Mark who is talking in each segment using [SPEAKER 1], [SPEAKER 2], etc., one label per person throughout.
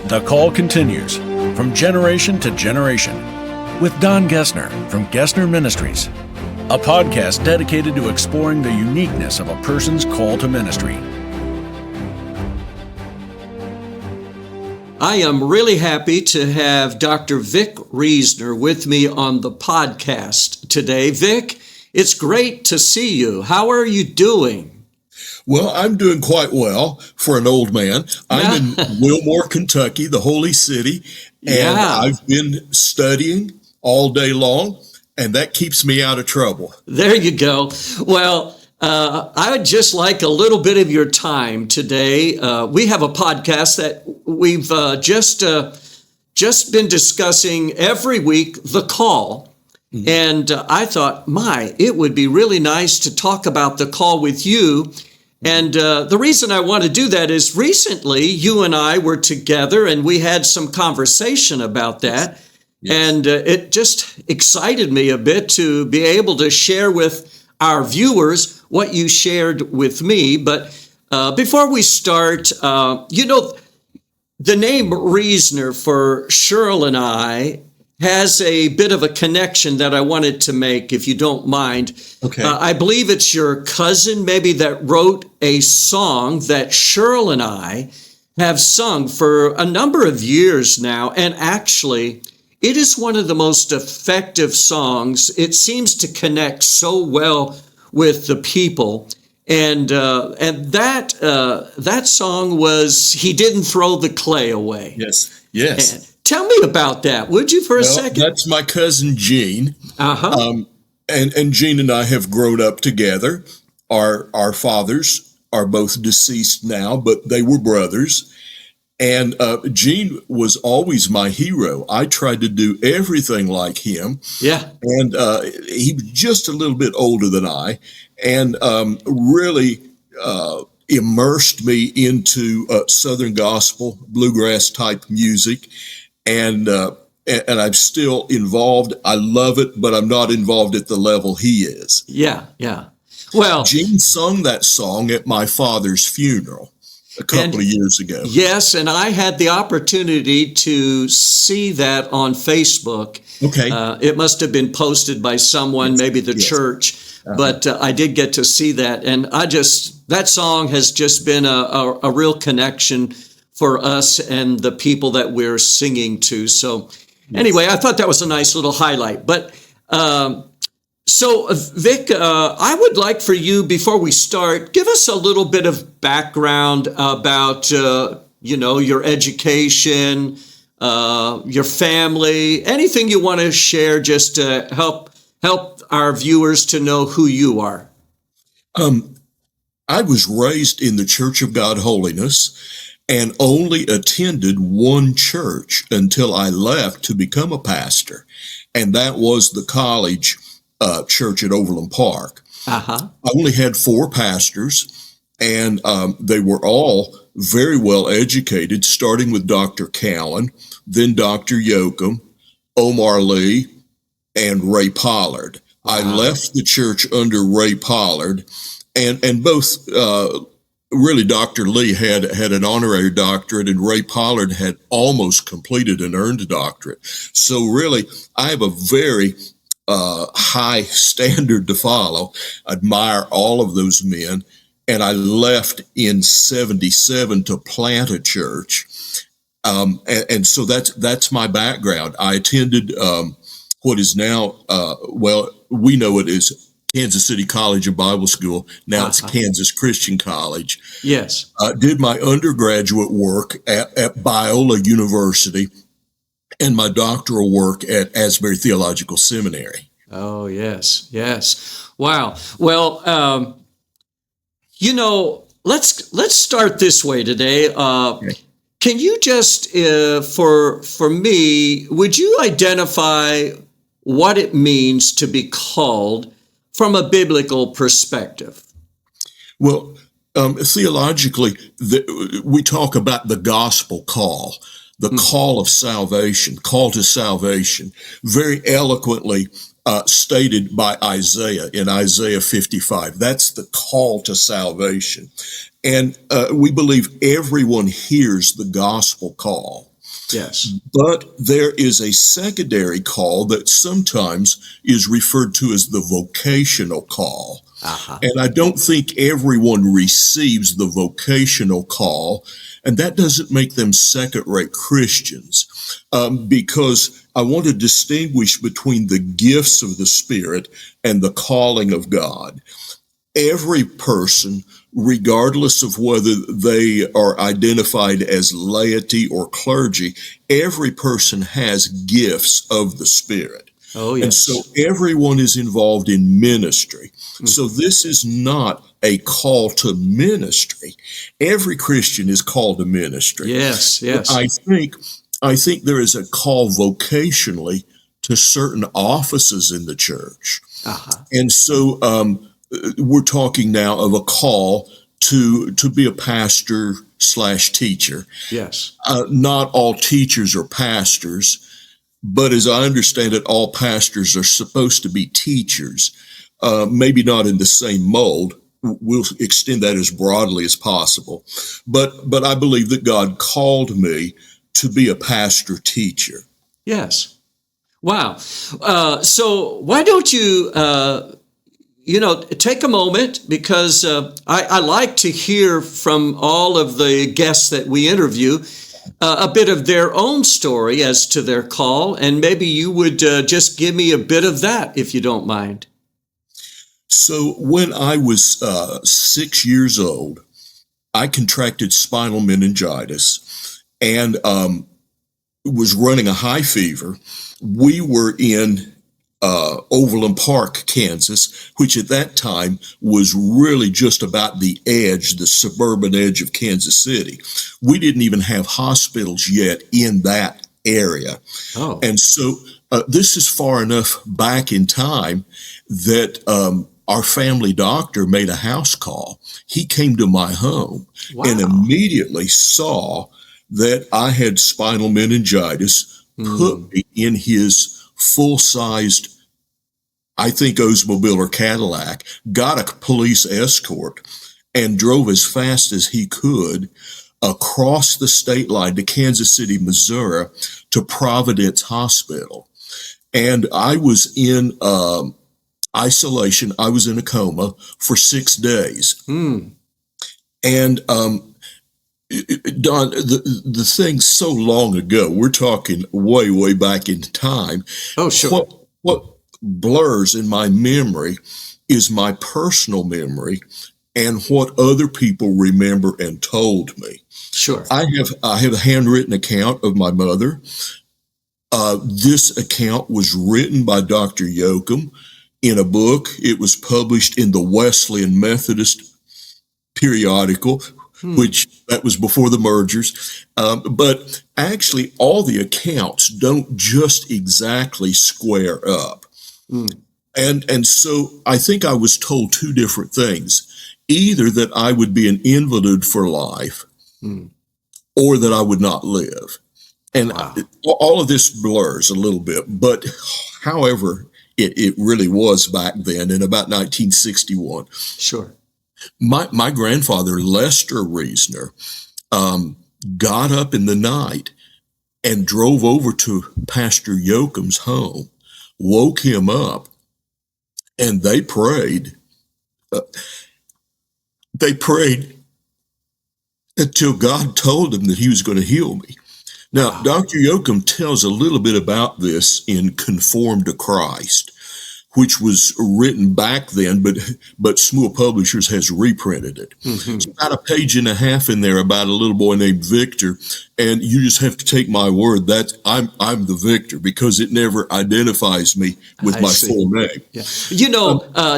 [SPEAKER 1] The Call continues from generation to generation with Don Gessner from Gessner Ministries, a podcast dedicated to exploring the uniqueness of a person's call to ministry.
[SPEAKER 2] I am really happy to have Dr. Vic Reasoner with me on the podcast today. Vic, it's great to see you. How are you doing?
[SPEAKER 3] Well, I'm doing quite well for an old man. I'm in Wilmore, Kentucky, the holy city, and I've been studying all day long, and that keeps me out of trouble.
[SPEAKER 2] There you go. Well, I would just like a little bit of your time today. We have a podcast that we've just been discussing every week, The Call. Mm-hmm. And I thought, it would be really nice to talk about the call with you. And the reason I want to do that is recently you and I were together and we had some conversation about that. Yes. And it just excited me a bit to be able to share with our viewers what you shared with me. But before we start, the name Reasoner for Cheryl and I has a bit of a connection that I wanted to make, if you don't mind.
[SPEAKER 3] Okay.
[SPEAKER 2] I believe it's your cousin maybe that wrote a song that Cheryl and I have sung for a number of years now. And actually, it is one of the most effective songs. It seems to connect so well with the people. And that song was "He Didn't Throw the Clay Away."
[SPEAKER 3] Yes.
[SPEAKER 2] And tell me about that, would you, for a second?
[SPEAKER 3] That's my cousin Gene. And Gene and I have grown up together. Our fathers are both deceased now, but they were brothers. And Gene was always my hero. I tried to do everything like him.
[SPEAKER 2] Yeah.
[SPEAKER 3] And he was just a little bit older than I, and really immersed me into Southern gospel, bluegrass type music. And I'm still involved. I love it, but I'm not involved at the level he is.
[SPEAKER 2] Yeah. Well,
[SPEAKER 3] Gene sung that song at my father's funeral a couple of years ago.
[SPEAKER 2] Yes, and I had the opportunity to see that on Facebook.
[SPEAKER 3] Okay.
[SPEAKER 2] It must have been posted by someone, maybe the church, but I did get to see that. And that song has just been a real connection for us and the people that we're singing to. So anyway, I thought that was a nice little highlight. But so Vic, I would like for you, before we start, give us a little bit of background about, your education, your family, anything you want to share just to help our viewers to know who you are.
[SPEAKER 3] I was raised in the Church of God Holiness and only attended one church until I left to become a pastor. And that was the college church at Overland Park. I only had 4 pastors, and they were all very well educated, starting with Dr. Cowan, then Dr. Yoakum, Omar Lee, and Ray Pollard. I left the church under Ray Pollard, and both really, Dr. Lee had an honorary doctorate, and Ray Pollard had almost completed an earned doctorate. So really, I have a very high standard to follow. Admire all of those men. And I left in 1977 to plant a church. And so that's my background. I attended what is now, we know it is Kansas City College and Bible School. Now it's Kansas Christian College.
[SPEAKER 2] Yes.
[SPEAKER 3] Did my undergraduate work at Biola University and my doctoral work at Asbury Theological Seminary.
[SPEAKER 2] Oh, yes. Wow. Well, let's start this way today. Can you just, for me, would you identify what it means to be called from a biblical perspective?
[SPEAKER 3] Well, theologically, we talk about the gospel call, the call of salvation, call to salvation, very eloquently stated by Isaiah in Isaiah 55. That's the call to salvation. And we believe everyone hears the gospel call.
[SPEAKER 2] Yes.
[SPEAKER 3] But there is a secondary call that sometimes is referred to as the vocational call.
[SPEAKER 2] Uh-huh.
[SPEAKER 3] And I don't think everyone receives the vocational call, and that doesn't make them second-rate Christians, because I want to distinguish between the gifts of the Spirit and the calling of God. Every person, regardless of whether they are identified as laity or clergy, every person has gifts of the Spirit.
[SPEAKER 2] Oh, yes.
[SPEAKER 3] And so everyone is involved in ministry. So this is not a call to ministry. Every Christian is called to ministry.
[SPEAKER 2] Yes, yes.
[SPEAKER 3] But I think there is a call vocationally to certain offices in the church.
[SPEAKER 2] Uh-huh.
[SPEAKER 3] And so we're talking now of a call to be a pastor / teacher.
[SPEAKER 2] Yes.
[SPEAKER 3] Not all teachers are pastors, but as I understand it, all pastors are supposed to be teachers, maybe not in the same mold. We'll extend that as broadly as possible. But I believe that God called me to be a pastor teacher.
[SPEAKER 2] Yes. Wow. So why don't you, take a moment, because I like to hear from all of the guests that we interview a bit of their own story as to their call, and maybe you would just give me a bit of that, if you don't mind.
[SPEAKER 3] So when I was 6 years old, I contracted spinal meningitis and was running a high fever. We were in Overland Park, Kansas, which at that time was really just about the edge, the suburban edge of Kansas City. We didn't even have hospitals yet in that area.
[SPEAKER 2] Oh.
[SPEAKER 3] And so this is far enough back in time that our family doctor made a house call. He came to my home and immediately saw that I had spinal meningitis, put me in his full-sized, I think, Oldsmobile or Cadillac, got a police escort, and drove as fast as he could across the state line to Kansas City, Missouri, to Providence Hospital. And I was in isolation. I was in a coma for 6 days. And Don, the thing's so long ago. We're talking way, way back in time.
[SPEAKER 2] Oh, sure.
[SPEAKER 3] What blurs in my memory is my personal memory and what other people remember and told me.
[SPEAKER 2] Sure.
[SPEAKER 3] I have a handwritten account of my mother. This account was written by Dr. Yoakum in a book. It was published in the Wesleyan Methodist periodical, which that was before the mergers. But actually, all the accounts don't just exactly square up. And so I think I was told two different things, either that I would be an invalid for life or that I would not live. And all of this blurs a little bit, but however it really was back then in about 1961.
[SPEAKER 2] Sure.
[SPEAKER 3] My grandfather, Lester Reasoner, got up in the night and drove over to Pastor Yoakum's home, woke him up, and they prayed. They prayed until God told them that he was going to heal me. Now, Dr. Yoakum tells a little bit about this in Conformed to Christ, which was written back then, but Smuel Publishers has reprinted it. It's about a page and a half in there about a little boy named Victor, and you just have to take my word that I'm the Victor, because it never identifies me with my full name.
[SPEAKER 2] Yeah.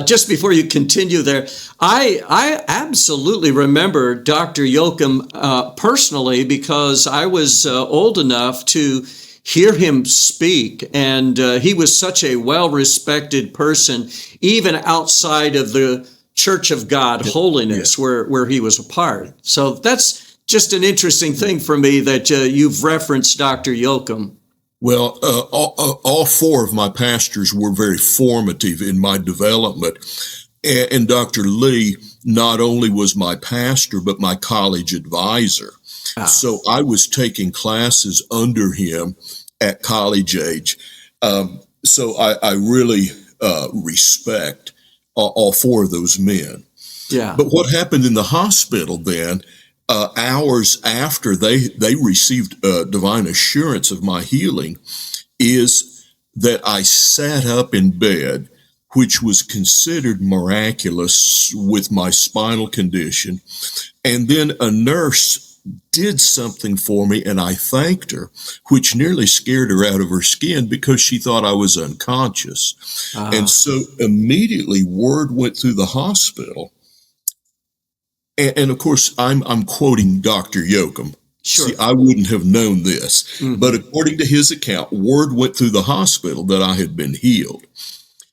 [SPEAKER 2] Just before you continue there, I absolutely remember Dr. Yoakum personally, because I was old enough to hear him speak, and he was such a well-respected person, even outside of the Church of God Holiness, where he was a part. So that's just an interesting thing for me that you've referenced Dr. Yoakum.
[SPEAKER 3] Well, all four of my pastors were very formative in my development. And Dr. Lee not only was my pastor, but my college advisor. So I was taking classes under him at college age. So I really respect all four of those men.
[SPEAKER 2] Yeah.
[SPEAKER 3] But what happened in the hospital then, hours after they received divine assurance of my healing, is that I sat up in bed, which was considered miraculous with my spinal condition. And then a nurse did something for me, and I thanked her, which nearly scared her out of her skin because she thought I was unconscious. And so immediately word went through the hospital. And of course, I'm quoting Dr. Yoakum.
[SPEAKER 2] Sure.
[SPEAKER 3] See, I wouldn't have known this, but according to his account, word went through the hospital that I had been healed.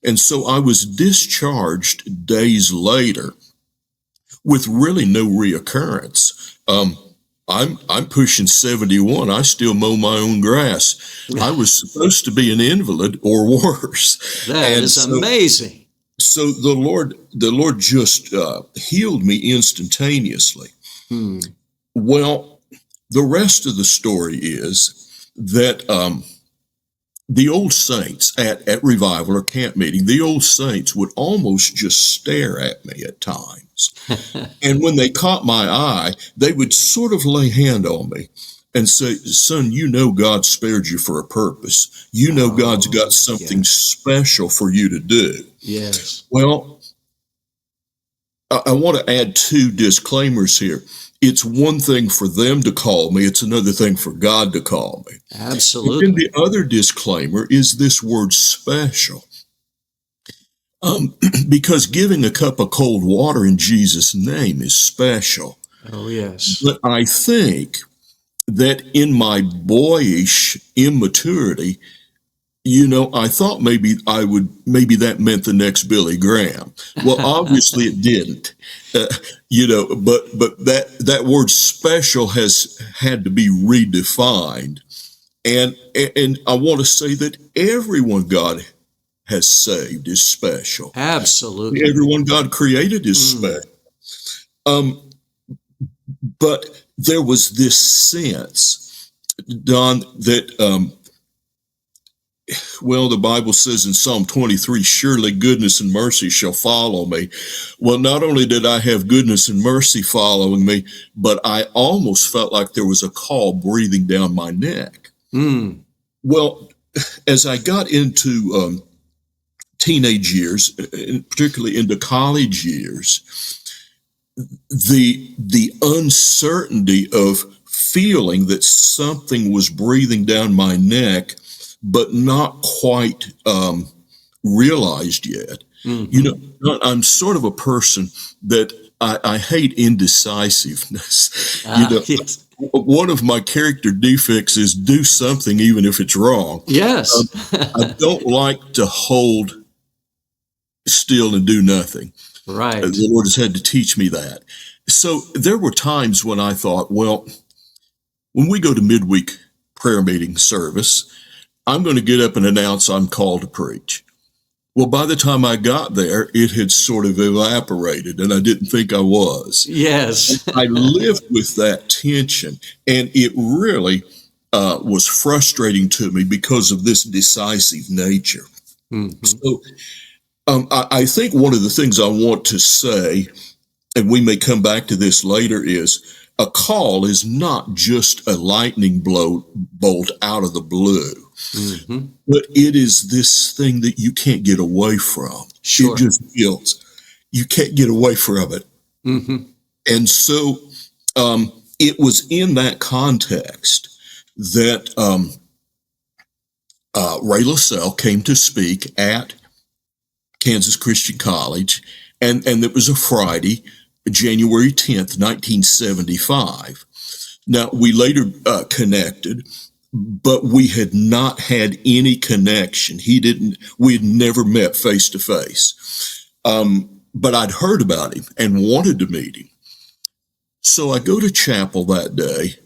[SPEAKER 3] And so I was discharged days later with really no reoccurrence. I'm pushing 71. I still mow my own grass. I was supposed to be an invalid or worse.
[SPEAKER 2] That is amazing.
[SPEAKER 3] So the Lord just healed me instantaneously. Well, the rest of the story is that the old saints at revival or camp meeting, the old saints would almost just stare at me at times. And when they caught my eye, they would sort of lay hand on me and say, son, you know God spared you for a purpose. You know God's got something special for you to do.
[SPEAKER 2] Yes.
[SPEAKER 3] Well, I want to add two disclaimers here. It's one thing for them to call me. It's another thing for God to call me.
[SPEAKER 2] Absolutely.
[SPEAKER 3] And the other disclaimer is this word special. Because giving a cup of cold water in Jesus' name is special.
[SPEAKER 2] Oh, yes.
[SPEAKER 3] But I think that in my boyish immaturity, I thought maybe that meant the next Billy Graham. Well, obviously it didn't, but that word special has had to be redefined. And I want to say that everyone God has saved is special.
[SPEAKER 2] Absolutely.
[SPEAKER 3] Everyone God created is special. But there was this sense, Don, that, the Bible says in Psalm 23, surely goodness and mercy shall follow me. Well, not only did I have goodness and mercy following me, but I almost felt like there was a call breathing down my neck. Well, as I got into teenage years, and particularly into college years, the uncertainty of feeling that something was breathing down my neck, but not quite realized yet. I'm sort of a person that I hate indecisiveness.
[SPEAKER 2] Yes.
[SPEAKER 3] One of my character defects is do something even if it's wrong.
[SPEAKER 2] Yes.
[SPEAKER 3] I don't like to hold still and do nothing.
[SPEAKER 2] Right.
[SPEAKER 3] The Lord has had to teach me that. So there were times when I thought, well, when we go to midweek prayer meeting service, I'm going to get up and announce I'm called to preach. Well, by the time I got there, it had sort of evaporated, and I didn't think I was.
[SPEAKER 2] Yes.
[SPEAKER 3] I lived with that tension, and it really was frustrating to me because of this decisive nature. So I think one of the things I want to say, and we may come back to this later, is a call is not just a lightning bolt out of the blue. But it is this thing that you can't get away from.
[SPEAKER 2] Sure.
[SPEAKER 3] It just builds. You can't get away from it. And so it was in that context that Ray LaSalle came to speak at Kansas Christian College, and it was a Friday, January 10th, 1975. Now, we later connected, but we had not had any connection. We had never met face to face. But I'd heard about him and wanted to meet him. So I go to chapel that day,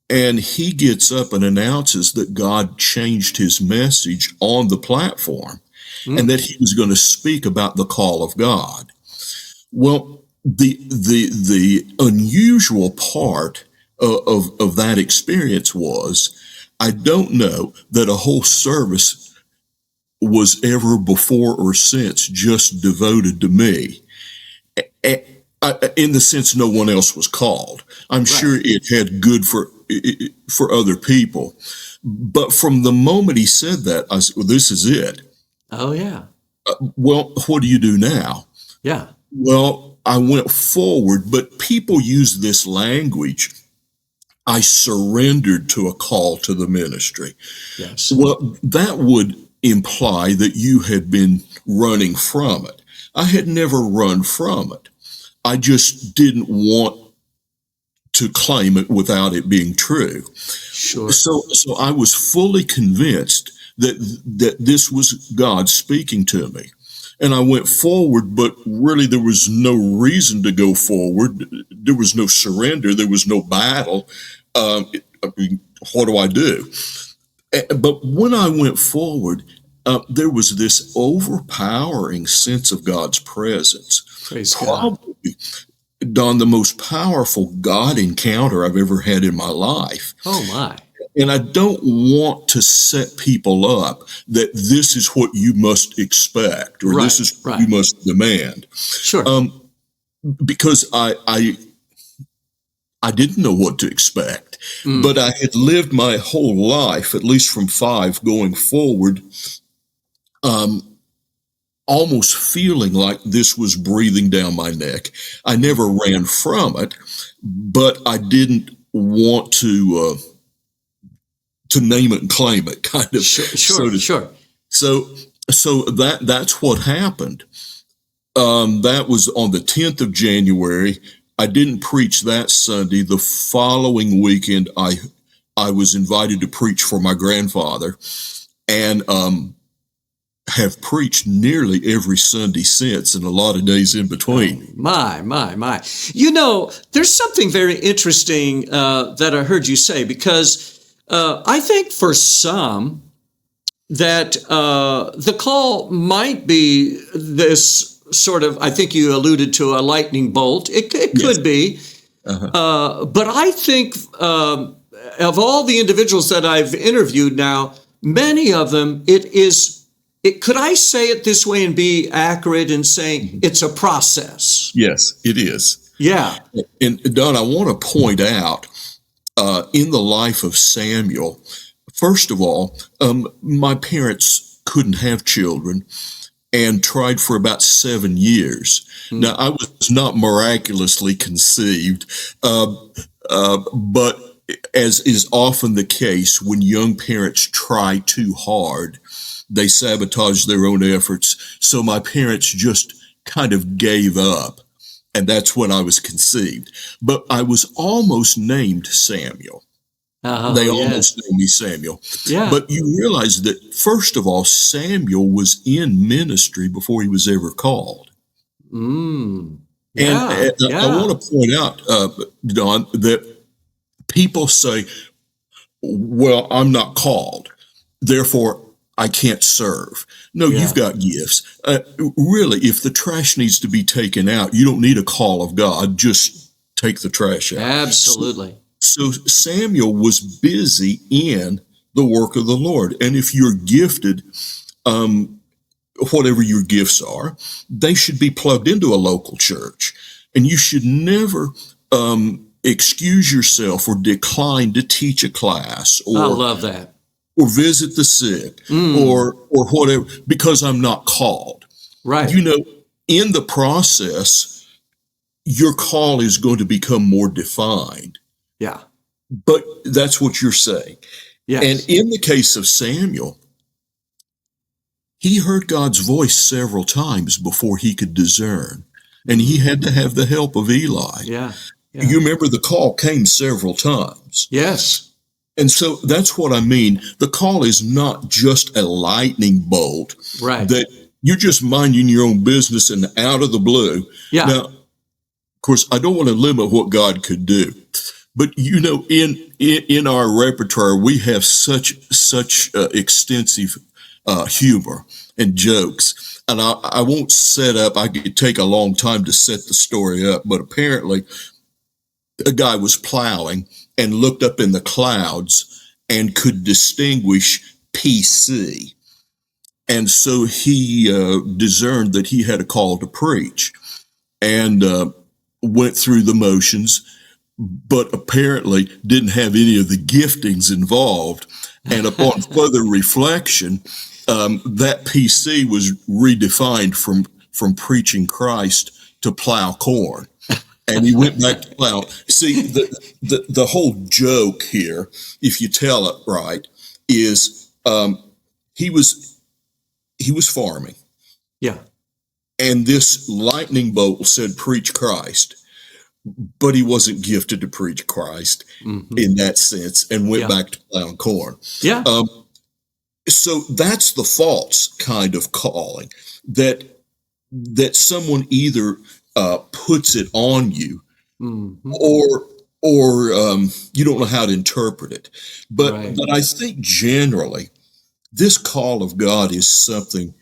[SPEAKER 3] and he gets up and announces that God changed his message on the platform and that he was going to speak about the call of God. Well, the unusual part of that experience was, I don't know that a whole service was ever before or since just devoted to me. In the sense no one else was called. I'm sure it had good for other people. But from the moment he said that, I said, well, this is it.
[SPEAKER 2] Oh, yeah.
[SPEAKER 3] Well, what do you do now?
[SPEAKER 2] Yeah.
[SPEAKER 3] Well, I went forward, but people use this language. I surrendered to a call to the ministry.
[SPEAKER 2] Yes.
[SPEAKER 3] Well, that would imply that you had been running from it. I had never run from it. I just didn't want to claim it without it being true.
[SPEAKER 2] Sure.
[SPEAKER 3] So I was fully convinced that this was God speaking to me. And I went forward, but really there was no reason to go forward. There was no surrender. There was no battle. What do I do? But when I went forward, there was this overpowering sense of God's presence.
[SPEAKER 2] Praise God.
[SPEAKER 3] Probably, Don, the most powerful God encounter I've ever had in my life.
[SPEAKER 2] Oh, my.
[SPEAKER 3] And I don't want to set people up that this is what you must expect or this is what you must demand.
[SPEAKER 2] Sure.
[SPEAKER 3] Because I didn't know what to expect, but I had lived my whole life, at least from 5 going forward, almost feeling like this was breathing down my neck. I never ran from it, but I didn't want to name it and claim it, kind of.
[SPEAKER 2] Sure.
[SPEAKER 3] So that's what happened. That was on the 10th of January. I didn't preach that Sunday. The following weekend, I was invited to preach for my grandfather, and have preached nearly every Sunday since, and a lot of days in between.
[SPEAKER 2] My. You know, there's something very interesting that I heard you say, because I think for some that the call might be this sort of, I think you alluded to a lightning bolt. It could be. But I think of all the individuals that I've interviewed now, many of them, could I say it this way and be accurate in saying it's a process?
[SPEAKER 3] Yes, it is.
[SPEAKER 2] Yeah.
[SPEAKER 3] And Don, I want to point out, in the life of Samuel, first of all, my parents couldn't have children and tried for about 7 years. Now, I was not miraculously conceived, but as is often the case, when young parents try too hard, they sabotage their own efforts. So my parents just kind of gave up, and that's when I was conceived. But I was almost named Samuel. They almost named me Samuel.
[SPEAKER 2] Yeah.
[SPEAKER 3] But you realize that, first of all, Samuel was in ministry before he was ever called. And I want to point out, Don, that people say, well, I'm not called, therefore I can't serve. No, you've got gifts. Really, if the trash needs to be taken out, you don't need a call of God. Just take the trash out.
[SPEAKER 2] Absolutely.
[SPEAKER 3] So Samuel was busy in the work of the Lord. And if you're gifted, whatever your gifts are, they should be plugged into a local church. And you should never excuse yourself or decline to teach a class, or
[SPEAKER 2] I love that,
[SPEAKER 3] or visit the sick, or whatever, because I'm not called.
[SPEAKER 2] Right.
[SPEAKER 3] You know, in the process, your call is going to become more defined.
[SPEAKER 2] Yeah.
[SPEAKER 3] But that's what you're saying.
[SPEAKER 2] Yes.
[SPEAKER 3] And in the case of Samuel, he heard God's voice several times before he could discern. And he had to have the help of Eli.
[SPEAKER 2] Yeah.
[SPEAKER 3] You remember the call came several times.
[SPEAKER 2] Yes.
[SPEAKER 3] And so that's what I mean. The call is not just a lightning bolt.
[SPEAKER 2] Right.
[SPEAKER 3] That you're just minding your own business and out of the blue.
[SPEAKER 2] Yeah.
[SPEAKER 3] Now, of course, I don't want to limit what God could do. But, you know, in our repertoire, we have such extensive humor and jokes. And I won't I could take a long time to set the story up, but apparently a guy was plowing and looked up in the clouds and could distinguish PC. And so he discerned that he had a call to preach and went through the motions, but apparently didn't have any of the giftings involved. And upon further reflection, that PC was redefined from preaching Christ to plow corn. And he went back to plow. See, the whole joke here, if you tell it right, is he was farming.
[SPEAKER 2] Yeah.
[SPEAKER 3] And this lightning bolt said, preach Christ. But he wasn't gifted to preach Christ in that sense, and went back to plowing corn.
[SPEAKER 2] Yeah.
[SPEAKER 3] So that's the false kind of calling, that someone either puts it on you, or you don't know how to interpret it. But I think generally, this call of God is something.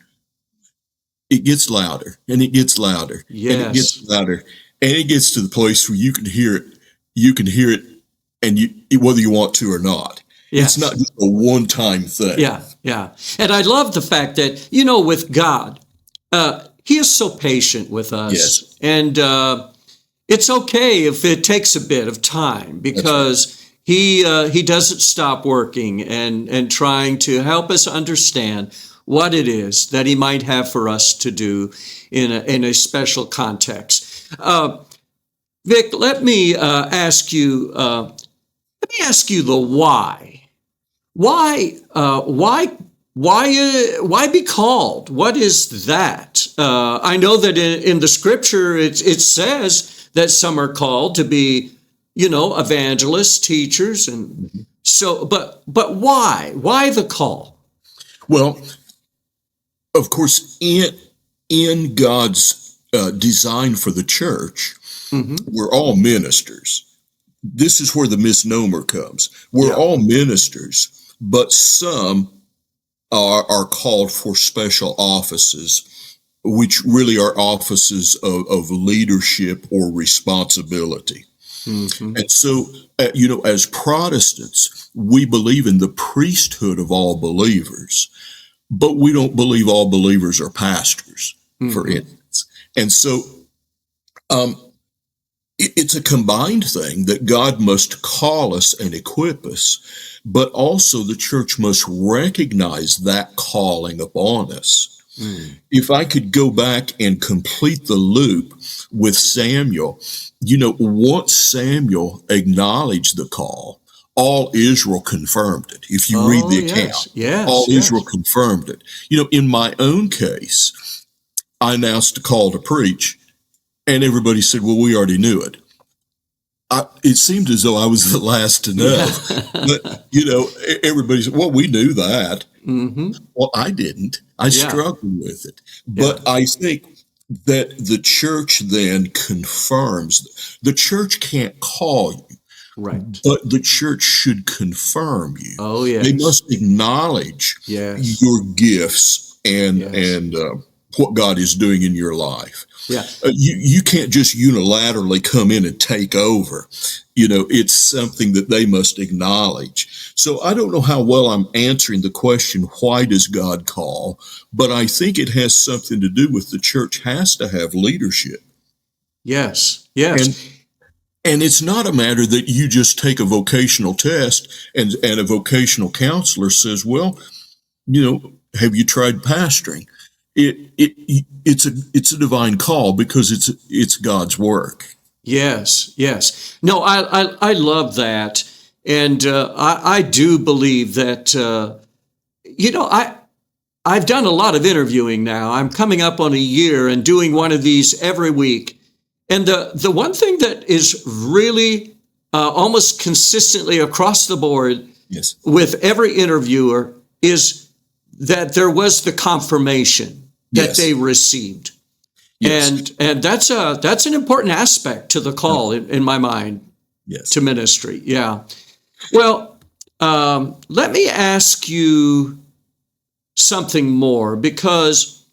[SPEAKER 3] It gets louder and it gets louder and it gets louder, and it gets to the place where you can hear it. You can hear it, and whether you want to or not. Yes. It's not just a one-time thing.
[SPEAKER 2] Yeah, yeah. And I love the fact that, with God, He is so patient with us.
[SPEAKER 3] Yes.
[SPEAKER 2] And it's okay if it takes a bit of time, because He doesn't stop working and trying to help us understand what it is that He might have for us to do in a special context. Vic, let me ask you the why. Why be called? What is that? I know that in the scripture it says that some are called to be, evangelists, teachers, and so. But why? Why the call?
[SPEAKER 3] Well, of course, in God's design for the church, we're all ministers. This is where the misnomer comes. We're all ministers, but some are called for special offices, which really are offices of leadership or responsibility. And so, as Protestants, we believe in the priesthood of all believers, but we don't believe all believers are pastors, for instance. And so, it's a combined thing that God must call us and equip us, but also the church must recognize that calling upon us. If I could go back and complete the loop with Samuel, once Samuel acknowledged the call, all Israel confirmed it. If you read the account, all Israel confirmed it. In my own case, I announced a call to preach, and everybody said, well, we already knew it. It seemed as though I was the last to know. But, everybody said, well, we knew that. Well, I didn't. I struggled with it. But I think that the church then confirms. The church can't call you.
[SPEAKER 2] Right.
[SPEAKER 3] But the church should confirm you.
[SPEAKER 2] Oh, yes.
[SPEAKER 3] They must acknowledge your gifts and what God is doing in your life.
[SPEAKER 2] Yeah.
[SPEAKER 3] You can't just unilaterally come in and take over. It's something that they must acknowledge. So I don't know how well I'm answering the question, why does God call? But I think it has something to do with the church has to have leadership.
[SPEAKER 2] Yes. Yes.
[SPEAKER 3] And it's not a matter that you just take a vocational test and a vocational counselor says, well, have you tried pastoring? It's a divine call because it's God's work.
[SPEAKER 2] Yes. No, I love that, and I do believe that. I've done a lot of interviewing now. I'm coming up on a year and doing one of these every week, and the one thing that is really almost consistently across the board with every interviewer is that there was the confirmation that they received. Yes. And that's an important aspect to the call in my mind to ministry. Yeah. Well, let me ask you something more, because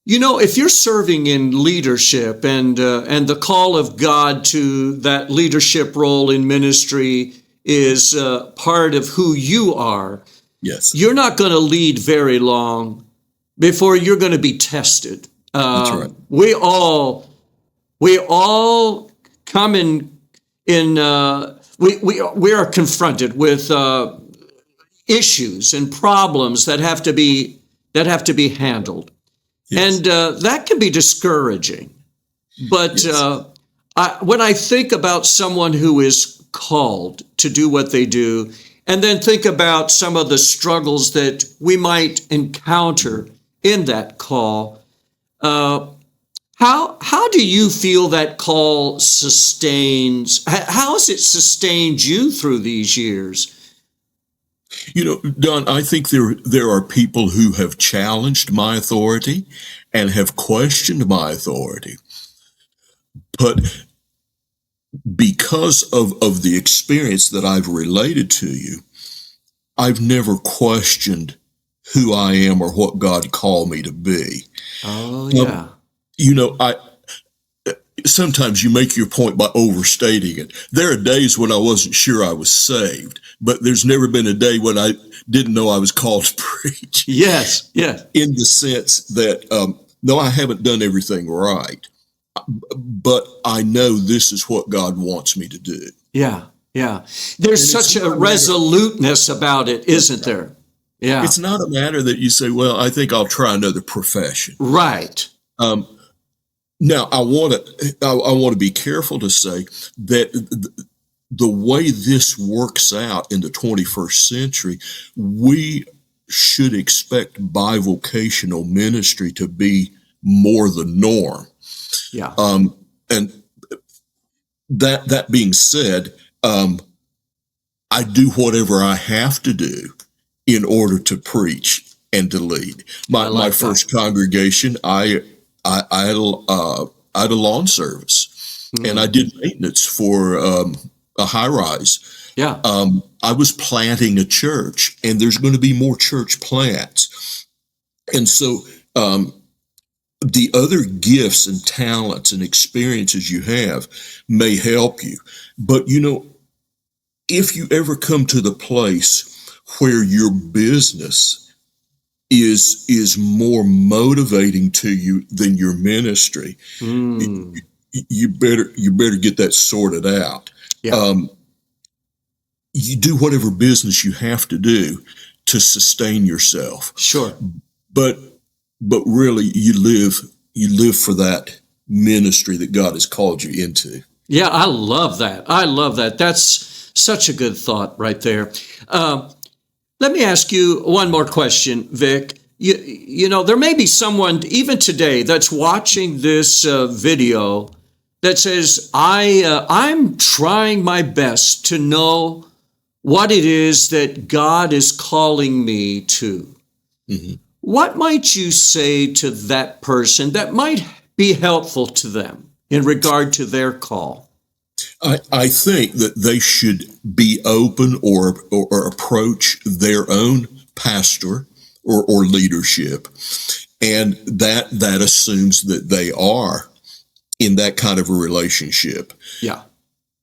[SPEAKER 2] If you're serving in leadership and the call of God to that leadership role in ministry is part of who you are,
[SPEAKER 3] Yes.
[SPEAKER 2] you're not going to lead very long before you're going to be tested.
[SPEAKER 3] That's right.
[SPEAKER 2] We all come in we are confronted with issues and problems that have to be handled.
[SPEAKER 3] Yes.
[SPEAKER 2] And that can be discouraging. But
[SPEAKER 3] Yes.
[SPEAKER 2] when I think about someone who is called to do what they do, and then think about some of the struggles that we might encounter in that call, how do you feel that call sustains? How has it sustained you through these years?
[SPEAKER 3] Don, I think there are people who have challenged my authority and have questioned my authority. But because of the experience that I've related to you, I've never questioned who I am or what God called me to be.
[SPEAKER 2] Oh, yeah.
[SPEAKER 3] I sometimes you make your point by overstating it. There are days when I wasn't sure I was saved, but there's never been a day when I didn't know I was called to preach.
[SPEAKER 2] Yes, yes.
[SPEAKER 3] In the sense that, no, I haven't done everything right, but I know this is what God wants me to do.
[SPEAKER 2] Yeah, yeah. There's such a resoluteness about it, isn't there? Yeah.
[SPEAKER 3] It's not a matter that you say, well, I think I'll try another profession.
[SPEAKER 2] Right.
[SPEAKER 3] Now, I want to be careful to say that the way this works out in the 21st century, we should expect bivocational ministry to be more the norm.
[SPEAKER 2] Yeah.
[SPEAKER 3] And that being said, I do whatever I have to do in order to preach and to lead. My first congregation, I had a lawn service, and I did maintenance for a high rise.
[SPEAKER 2] Yeah.
[SPEAKER 3] I was planting a church, and there's going to be more church plants. And so the other gifts and talents and experiences you have may help you. But, if you ever come to the place where your business is more motivating to you than your ministry, you better get that sorted out.
[SPEAKER 2] Yeah.
[SPEAKER 3] You do whatever business you have to do to sustain yourself.
[SPEAKER 2] Sure.
[SPEAKER 3] But really, you live for that ministry that God has called you into.
[SPEAKER 2] Yeah, I love that. I love that. That's such a good thought right there. Let me ask you one more question, Vic. There may be someone even today that's watching this video that says, I'm trying my best to know what it is that God is calling me to.
[SPEAKER 3] Mm-hmm.
[SPEAKER 2] What might you say to that person that might be helpful to them in regard to their call?
[SPEAKER 3] I think that they should be open or approach their own pastor or leadership, and that assumes that they are in that kind of a relationship.
[SPEAKER 2] Yeah.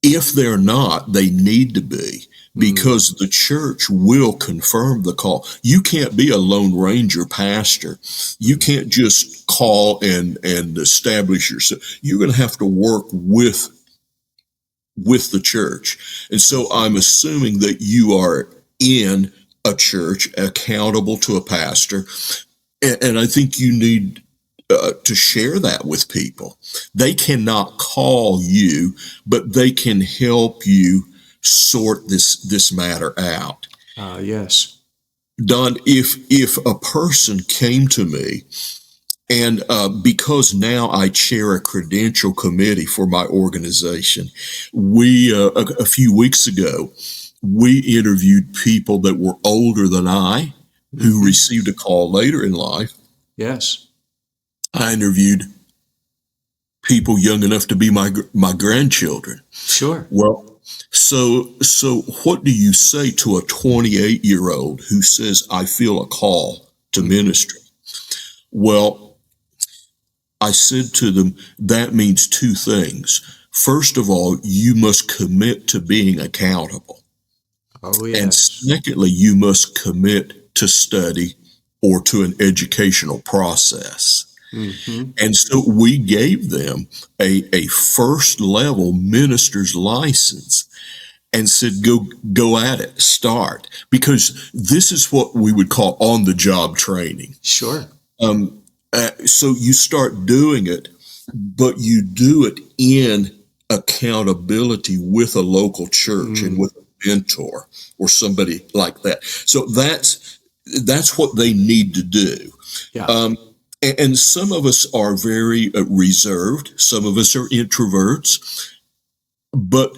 [SPEAKER 3] If they're not, they need to be, because the church will confirm the call. You can't be a Lone Ranger pastor. You can't just call and establish yourself. You're going to have to work with the church. And so I'm assuming that you are in a church, accountable to a pastor. And I think you need to share that with people. They cannot call you, but they can help you sort this matter out.
[SPEAKER 2] Yes.
[SPEAKER 3] Don, if a person came to me, and because now I chair a credential committee for my organization, we a few weeks ago, we interviewed people that were older than I who received a call later in life.
[SPEAKER 2] Yes.
[SPEAKER 3] I interviewed people young enough to be my grandchildren.
[SPEAKER 2] Sure.
[SPEAKER 3] Well, so what do you say to a 28-year-old who says, I feel a call to ministry? Well, I said to them, that means two things. First of all, you must commit to being accountable.
[SPEAKER 2] Oh,
[SPEAKER 3] And
[SPEAKER 2] yes.
[SPEAKER 3] secondly, you must commit to study or to an educational process.
[SPEAKER 2] Mm-hmm.
[SPEAKER 3] And so we gave them a first level minister's license and said, go at it, start, because this is what we would call on the job training.
[SPEAKER 2] Sure.
[SPEAKER 3] So you start doing it, but you do it in accountability with a local church and with a mentor or somebody like that. So that's what they need to do.
[SPEAKER 2] Yeah.
[SPEAKER 3] And some of us are very reserved. Some of us are introverts, but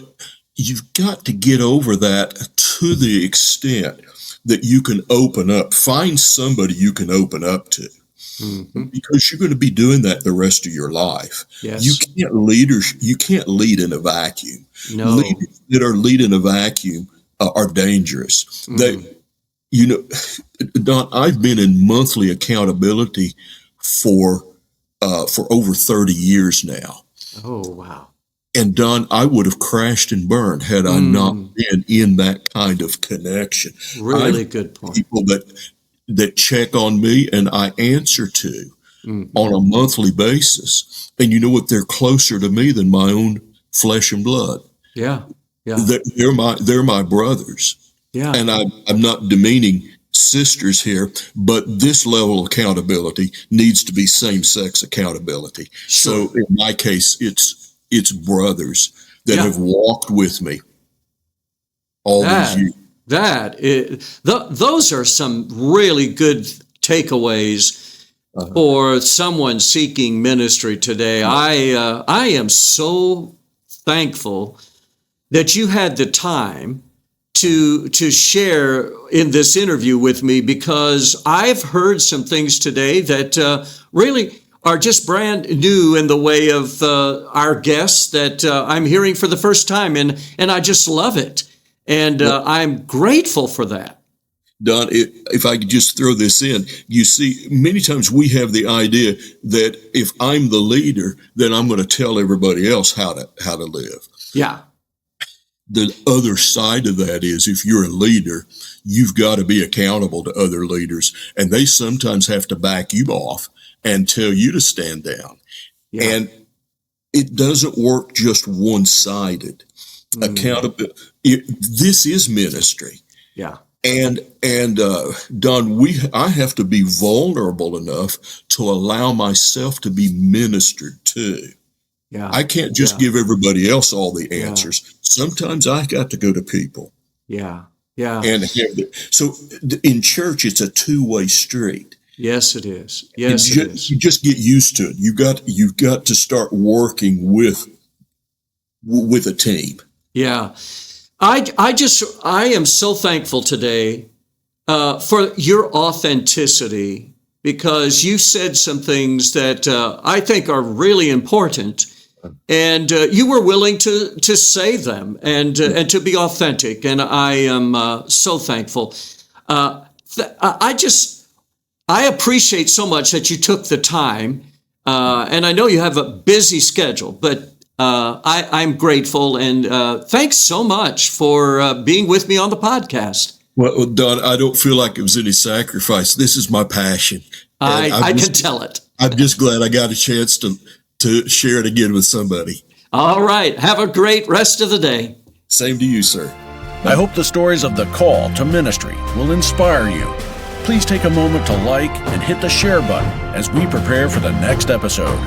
[SPEAKER 3] you've got to get over that to the extent that you can open up, find somebody you can open up to.
[SPEAKER 2] Mm-hmm.
[SPEAKER 3] Because you're going to be doing that the rest of your life.
[SPEAKER 2] Yes.
[SPEAKER 3] You can't lead in a vacuum.
[SPEAKER 2] No.
[SPEAKER 3] Leaders that are lead in a vacuum are dangerous. Don, I've been in monthly accountability for over 30 years now.
[SPEAKER 2] Oh, wow.
[SPEAKER 3] And Don, I would have crashed and burned had I not been in that kind of connection.
[SPEAKER 2] Really good point.
[SPEAKER 3] People that check on me and I answer to on a monthly basis. And you know what? They're closer to me than my own flesh and blood.
[SPEAKER 2] Yeah. Yeah.
[SPEAKER 3] They're my brothers.
[SPEAKER 2] Yeah.
[SPEAKER 3] And I'm not demeaning sisters here, but this level of accountability needs to be same-sex accountability.
[SPEAKER 2] Sure.
[SPEAKER 3] So in my case, it's brothers that have walked with me all these years.
[SPEAKER 2] Those are some really good takeaways for someone seeking ministry today. I am so thankful that you had the time to share in this interview with me, because I've heard some things today that really are just brand new in the way of our guests that I'm hearing for the first time, and I just love it. And I'm grateful for that.
[SPEAKER 3] Don, if I could just throw this in, you see, many times we have the idea that if I'm the leader, then I'm going to tell everybody else how to live.
[SPEAKER 2] Yeah.
[SPEAKER 3] The other side of that is, if you're a leader, you've got to be accountable to other leaders, and they sometimes have to back you off and tell you to stand down. Yeah. And it doesn't work just one-sided. Accountability. This is ministry.
[SPEAKER 2] Yeah.
[SPEAKER 3] And Don, I have to be vulnerable enough to allow myself to be ministered to.
[SPEAKER 2] Yeah.
[SPEAKER 3] I can't just give everybody else all the answers. Yeah. Sometimes I got to go to people.
[SPEAKER 2] Yeah. Yeah.
[SPEAKER 3] And so in church, it's a two-way street.
[SPEAKER 2] Yes, it is. Yes, it is.
[SPEAKER 3] You just get used to it. You've got to start working with a team.
[SPEAKER 2] Yeah. I am so thankful today for your authenticity, because you said some things that I think are really important, and you were willing to say them and to be authentic, and I am so thankful. I appreciate so much that you took the time, and I know you have a busy schedule, but I'm grateful, and thanks so much for being with me on the podcast.
[SPEAKER 3] Well, Don, I don't feel like it was any sacrifice. This is my passion.
[SPEAKER 2] I can tell it.
[SPEAKER 3] I'm just glad I got a chance to share it again with somebody.
[SPEAKER 2] All right. Have a great rest of the day.
[SPEAKER 3] Same to you, sir.
[SPEAKER 1] I hope the stories of the call to ministry will inspire you. Please take a moment to like and hit the share button as we prepare for the next episode.